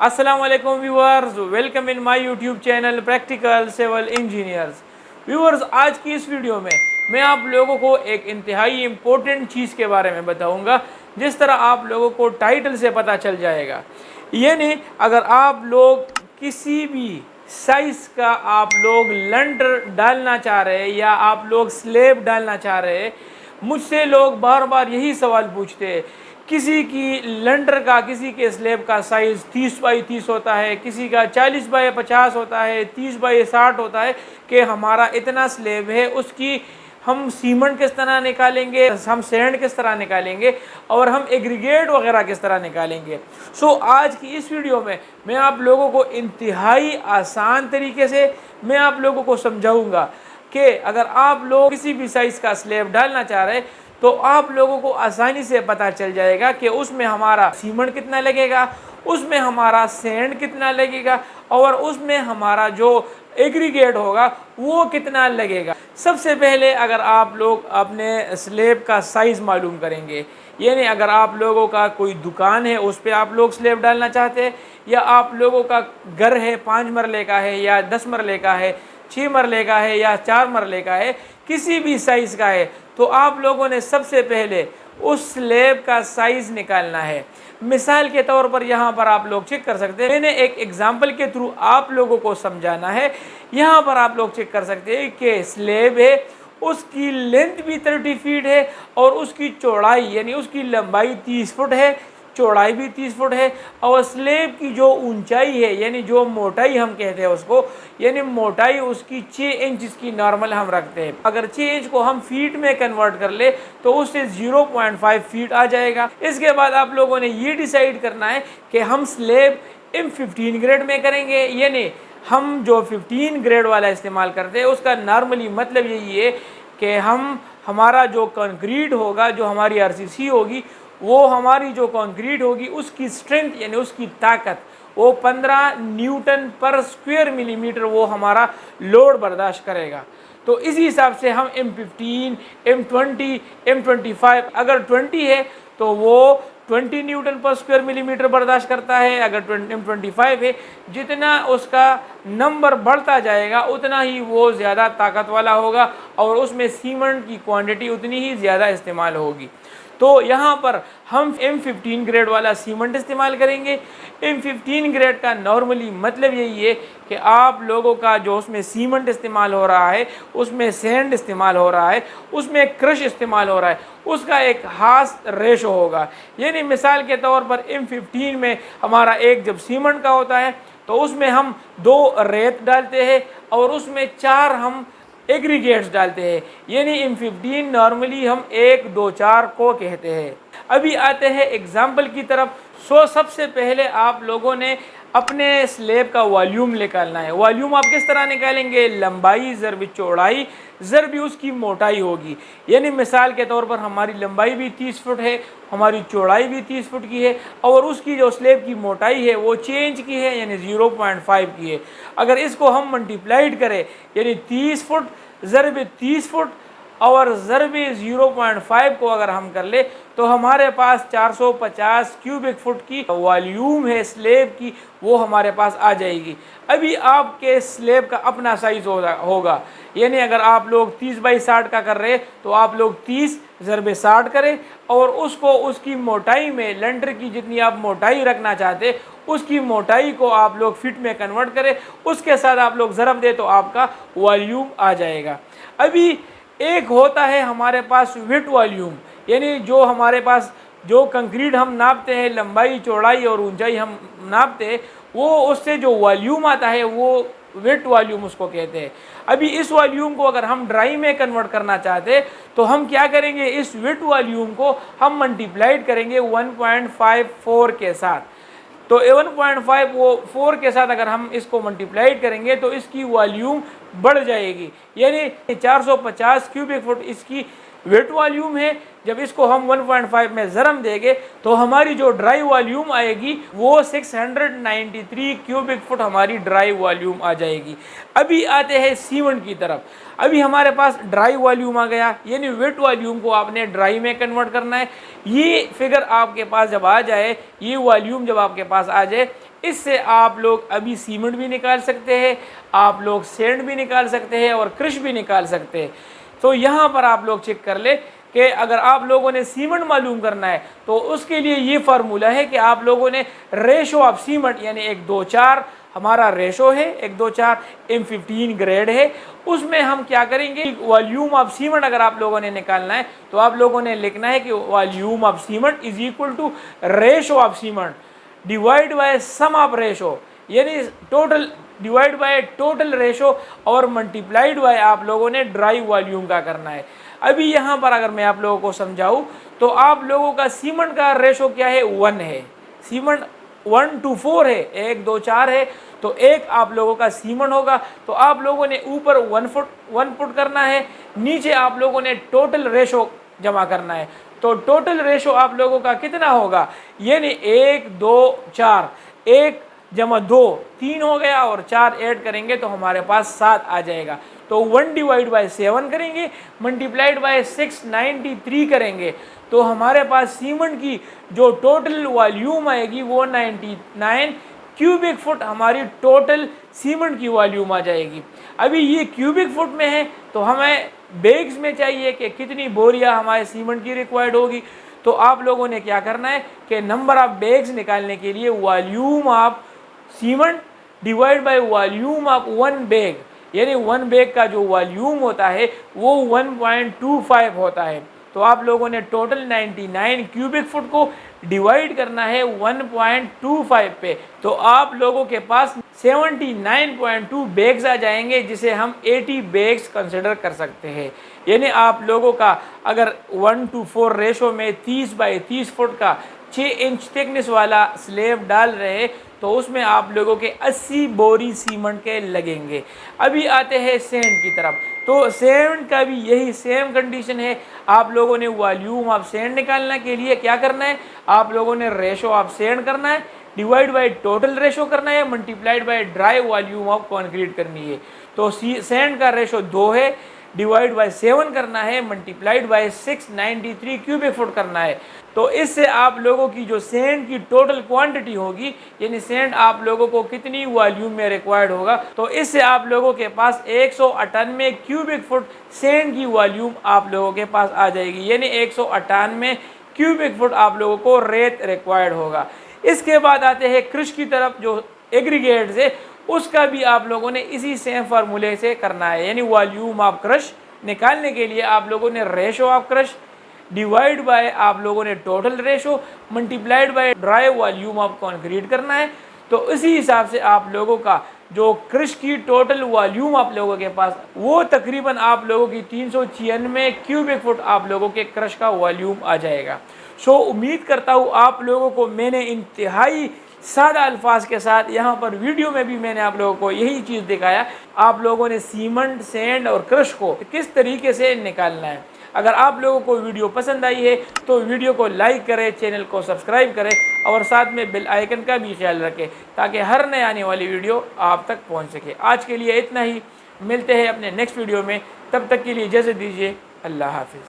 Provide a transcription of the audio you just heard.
अस्सलाम वालेकुम viewers, welcome in my YouTube channel practical civil engineers. Viewers, आज की इस वीडियो में मैं आप लोगों को एक इंतहाई इम्पोर्टेंट चीज़ के बारे में बताऊंगा, जिस तरह आप लोगों को टाइटल से पता चल जाएगा। यानी अगर आप लोग किसी भी साइज़ का आप लोग लंटर डालना चाह रहे हैं या आप लोग स्लेब डालना चाह रहे हैं, मुझसे लोग बार बार यही सवाल पूछते हैं। किसी की लंटर का, किसी के स्लेब का साइज़ 30 बाई 30 होता है, किसी का 40 बाई 50 होता है, 30 बाई 60 होता है कि हमारा इतना स्लेब है, उसकी हम सीमेंट किस तरह निकालेंगे, हम सैंड किस तरह निकालेंगे और हम एग्रीगेट वगैरह किस तरह निकालेंगे। आज की इस वीडियो में मैं आप लोगों को इंतहाई आसान तरीके से मैं आप लोगों को समझाऊंगा कि अगर आप लोग किसी भी साइज़ का स्लेब डालना चाह रहे हैं तो आप लोगों को आसानी से पता चल जाएगा कि उसमें हमारा सीमेंट कितना लगेगा, उसमें हमारा सैंड कितना लगेगा और उसमें हमारा जो एग्रीगेट होगा वो कितना लगेगा। सबसे पहले अगर आप लोग अपने स्लेब का साइज़ मालूम करेंगे, यानी अगर आप लोगों का कोई दुकान है उस पर आप लोग स्लेब डालना चाहते हैं, या आप लोगों का घर है 5 मरले का है या 10 मरले का है, 6 मरले का है या 4 मरले का है, किसी भी साइज़ का है, तो आप लोगों ने सबसे पहले उस स्लेब का साइज़ निकालना है। मिसाल के तौर पर यहाँ पर आप लोग चेक कर सकते हैं, मैंने एक एग्जाम्पल के थ्रू आप लोगों को समझाना है। यहाँ पर आप लोग चेक कर सकते हैं कि स्लेब है, उसकी लेंथ भी 30 फीट है और उसकी चौड़ाई यानी उसकी लंबाई 30 फुट है, चौड़ाई भी 30 फुट है और स्लेब की जो ऊंचाई है यानी जो मोटाई हम कहते हैं उसको, यानी मोटाई उसकी 6 इंच की नॉर्मल हम रखते हैं। अगर 6 इंच को हम फीट में कन्वर्ट कर ले तो उससे 0.5 फीट आ जाएगा। इसके बाद आप लोगों ने ये डिसाइड करना है कि हम स्लेब M15 ग्रेड में करेंगे, यानी हम जो 15 ग्रेड वाला इस्तेमाल करते हैं उसका नॉर्मली मतलब यही है कि हमारा जो कंक्रीट होगा, जो हमारी RCC होगी, वो हमारी जो कंक्रीट होगी उसकी स्ट्रेंथ यानी उसकी ताकत वो 15 न्यूटन पर स्क्वायर मिलीमीटर वो हमारा लोड बर्दाश्त करेगा। तो इसी हिसाब से हम M15, M20, M25, अगर 20 है तो वो 20 न्यूटन पर स्क्वायर मिलीमीटर बर्दाश्त करता है। अगर M25 है, जितना उसका नंबर बढ़ता जाएगा उतना ही वो ज़्यादा ताकत वाला होगा और उसमें सीमेंट की क्वांटिटी उतनी ही ज़्यादा इस्तेमाल होगी। तो यहाँ पर हम M15 ग्रेड वाला सीमेंट इस्तेमाल करेंगे। M15 ग्रेड का नॉर्मली मतलब यही है कि आप लोगों का जो उसमें सीमेंट इस्तेमाल हो रहा है, उसमें सैंड इस्तेमाल हो रहा है, उसमें क्रश इस्तेमाल हो रहा है, उसका एक खास रेशो होगा। यानी मिसाल के तौर पर M15 में हमारा एक जब सीमेंट का होता है तो उसमें हम 2 रेत डालते हैं और उसमें 4 हम एग्रीगेट्स डालते हैं, यानी M15 नॉर्मली हम 1, 2, 4 को कहते हैं। अभी आते हैं एग्जाम्पल की तरफ। सबसे पहले आप लोगों ने अपने स्लेब का वॉल्यूम निकालना है। वॉल्यूम आप किस तरह निकालेंगे? लंबाई ज़रब चौड़ाई ज़रब उसकी मोटाई होगी। यानी मिसाल के तौर पर हमारी लंबाई भी 30 फुट है, हमारी चौड़ाई भी 30 फुट की है और उसकी जो स्लेब की मोटाई है वो 6 इंच की है, यानी 0.5 की है। अगर इसको हम मल्टीप्लाइड करें यानी 30 फुट ज़रब 30 फुट और ज़रब 0.5 को अगर हम कर ले तो हमारे पास 450 क्यूबिक फुट की वॉल्यूम है स्लेब की, वो हमारे पास आ जाएगी। अभी आपके स्लेब का अपना साइज़ होगा, यानी अगर आप लोग 30 बाई 60 का कर रहे हैं तो आप लोग 30 ज़रब 60 करें और उसको उसकी मोटाई में लंटर की जितनी आप मोटाई रखना चाहते उसकी मोटाई को आप लोग फिट में कन्वर्ट करें, उसके साथ आप लोग ज़रब दे तो आपका वॉल्यूम आ जाएगा। अभी एक होता है हमारे पास विड्थ वॉल्यूम, यानी जो हमारे पास जो कंक्रीट हम नापते हैं, लंबाई चौड़ाई और ऊंचाई हम नापते हैं, वो उससे जो वॉल्यूम आता है वो विड्थ वॉल्यूम उसको कहते हैं। अभी इस वॉल्यूम को अगर हम ड्राई में कन्वर्ट करना चाहते हैं तो हम क्या करेंगे? इस विड्थ वॉल्यूम को हम मल्टीप्लाइड करेंगे 1.54 के साथ। तो 1.54 के साथ अगर हम इसको मल्टीप्लाइड करेंगे तो इसकी वॉल्यूम बढ़ जाएगी, यानी 450 क्यूबिक फुट इसकी वेट वॉल्यूम है। जब इसको हम 1.5 में ज़रम देंगे तो हमारी जो ड्राई वॉल्यूम आएगी वो 693 क्यूबिक फुट हमारी ड्राई वॉल्यूम आ जाएगी। अभी आते हैं सीमेंट की तरफ। अभी हमारे पास ड्राई वॉल्यूम आ गया, यानी वेट वॉल्यूम को आपने ड्राई में कन्वर्ट करना है। ये फिगर आपके पास जब आ जाए, ये वॉल्यूम जब आपके पास आ जाए, इससे आप लोग अभी सीमेंट भी निकाल सकते हैं, आप लोग सैंड भी निकाल सकते हैं और क्रश भी निकाल सकते हैं। तो यहाँ पर आप लोग चेक कर ले कि अगर आप लोगों ने सीमेंट मालूम करना है तो उसके लिए ये फार्मूला है कि आप लोगों ने रेशो ऑफ सीमेंट यानी 1:2:4 हमारा रेशो है, 1:2:4 M15 ग्रेड है, उसमें हम क्या करेंगे, वॉल्यूम ऑफ सीमेंट अगर आप लोगों ने निकालना है तो आप लोगों ने लिखना है कि volume of cement is equal to ratio of cement divide by sum of ratio, यानी total divide by total ratio और मल्टीप्लाइड बाय आप लोगों ने ड्राई वॉल्यूम का करना है। अभी यहाँ पर अगर मैं आप लोगों को समझाऊँ तो आप लोगों का सीमेंट का रेशो क्या है, 1 है, सीमेंट 1:4 है, 1:2:4 है, तो 1 आप लोगों का सीमेंट होगा। तो आप लोगों ने ऊपर 1 पुट करना है, नीचे आप लोगों ने टोटल रेशो जमा करना है। तो टोटल रेशो आप लोगों का कितना होगा, यानी 1:2:4, 1 + 2 3 हो गया और 4 ऐड करेंगे तो हमारे पास 7 आ जाएगा। तो 1/7 करेंगे, मल्टीप्लाइड बाय 693 करेंगे तो हमारे पास सीमेंट की जो टोटल वॉल्यूम आएगी वो 99 क्यूबिक फुट हमारी टोटल सीमेंट की वॉल्यूम आ जाएगी। अभी ये क्यूबिक फुट में है तो हमें बैग्स में चाहिए कि कितनी बोरियां हमारे सीमेंट की रिक्वायर्ड होगी। तो आप लोगों ने क्या करना है कि नंबर ऑफ बैग्स निकालने के लिए volume of cement divide by volume of 1 bag, यानी 1 बैग का जो वॉल्यूम होता है वो 1.25 होता है। तो आप लोगों ने टोटल 99 क्यूबिक फुट को डिवाइड करना है 1.25 पे, तो आप लोगों के पास 79.2 बैग्स आ जाएंगे, जिसे हम 80 बैग्स कंसिडर कर सकते हैं। यानी आप लोगों का अगर 1:4 रेशो में 30x30 फुट का 6 इंच थिकनेस वाला स्लैब डाल रहे तो उसमें आप लोगों के 80 बोरी सीमेंट के लगेंगे। अभी आते हैं सैंड की तरफ, तो सैंड का भी यही सेम कंडीशन है। आप लोगों ने वॉल्यूम ऑफ सैंड निकालने के लिए क्या करना है, आप लोगों ने रेशो ऑफ सैंड करना है, डिवाइड बाय टोटल रेशो करना है, multiplied by dry volume of concrete करनी है। तो सैंड का रेशो 2 है, डिवाइड बाय 7 करना है, मल्टीप्लाइड बाय 693 क्यूबिक फुट करना है। तो इससे आप लोगों की जो सैंड की टोटल क्वांटिटी होगी, यानी सैंड आप लोगों को कितनी वॉल्यूम में रिक्वायर्ड होगा, तो इससे आप लोगों के पास 198 क्यूबिक फुट सैंड की वॉल्यूम आप लोगों के पास आ जाएगी, यानी 198 क्यूबिक फुट आप लोगों को रेत रिक्वायर्ड होगा। इसके बाद आते हैं क्रश की तरफ, जो एग्रीगेट है उसका भी आप लोगों ने इसी सेम फार्मूले से करना है, यानी वॉल्यूम ऑफ क्रश निकालने के लिए आप लोगों ने ratio of crush divide by आप लोगों ने total ratio multiplied by dry volume of concrete करना है। तो इसी हिसाब से आप लोगों का जो क्रश की टोटल वॉल्यूम आप लोगों के पास वो तकरीबन आप लोगों की 396 क्यूबिक फुट आप लोगों के क्रश का वॉल्यूम आ जाएगा। सो उम्मीद करता हूँ आप लोगों को मैंने इंतहाई सादा अल्फाज के साथ यहाँ पर वीडियो में भी मैंने आप लोगों को यही चीज़ दिखाया, आप लोगों ने सीमेंट सैंड और क्रश को किस तरीके से निकालना है। अगर आप लोगों को वीडियो पसंद आई है तो वीडियो को लाइक करें, चैनल को सब्सक्राइब करें और साथ में बेल आइकन का भी ख्याल रखें ताकि हर नए आने वाली वीडियो आप तक पहुंच सके। आज के लिए इतना ही, मिलते हैं अपने नेक्स्ट वीडियो में, तब तक के लिए इजाज़त दीजिए, अल्लाह हाफिज़।